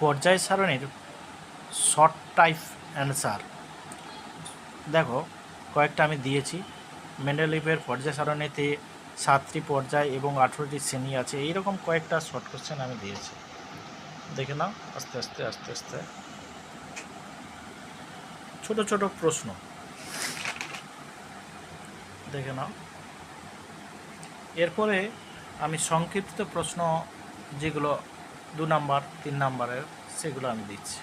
পর্যায় সারণীর short type answer দেখো কয়েকটা আমি দিয়েছি। মেন্ডেলিভের পর্যায় সারণীতে 7টি পর্যায় এবং 18টি শ্রেণী আছে, এইরকম কয়েকটা শর্ট কোশ্চেন আমি দিয়েছি। দেখে নাও আস্তে আস্তে আস্তে আস্তে। ছোট ছোট প্রশ্ন দেখে নাও। এরপরে আমি সংক্ষিপ্ত প্রশ্ন যেগুলো 2 নাম্বার 3 নাম্বারের সেগুলো আমি দিচ্ছি।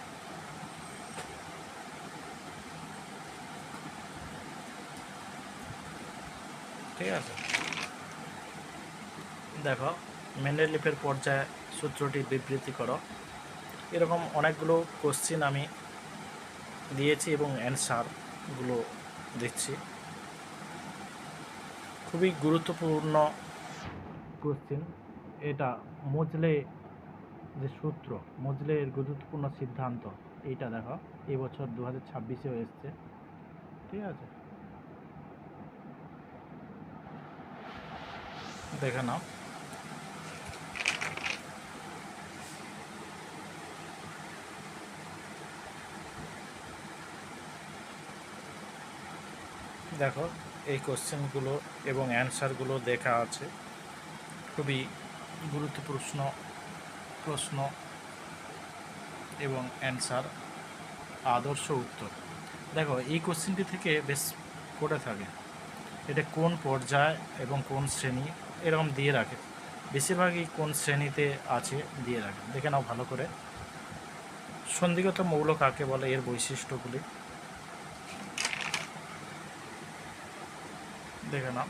ঠিক আছে, দেখো মেন্ডেলিভের পর্যায় সূত্রটি বিবৃতি করো। এরকম অনেকগুলো কোশ্চেন আমি দিয়েছি এবং অ্যান্সারগুলো দিচ্ছি। খুবই গুরুত্বপূর্ণ কোশ্চেন এটা। মজলে যে সূত্র, মজলের গুরুত্বপূর্ণ সিদ্ধান্ত, এইটা দেখো এই বছর 2026-এও এসছে। ঠিক আছে, দেখে নাও। দেখো এই কোশ্চেনগুলো এবং অ্যান্সারগুলো দেখা আছে। খুবই গুরুত্বপূর্ণ প্রশ্ন এবং অ্যান্সার, আদর্শ উত্তর। দেখো এই কোশ্চেনটি থেকে বেশ পড়ে থাকে, এটা কোন পর্যায় এবং কোন শ্রেণী এরকম দিয়ে রাখে। বেশিরভাগই কোন শ্রেণীতে আছে দিয়ে রাখে, দেখে নাও ভালো করে। সন্ধিগত মৌল কাকে বলে, এর বৈশিষ্ট্যগুলি দেখে নাও।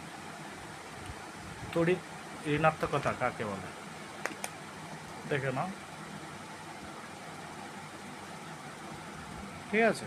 তড়িৎ ঋণাত্মকতা কাকে বলে দেখে নাও। ঠিক আছে।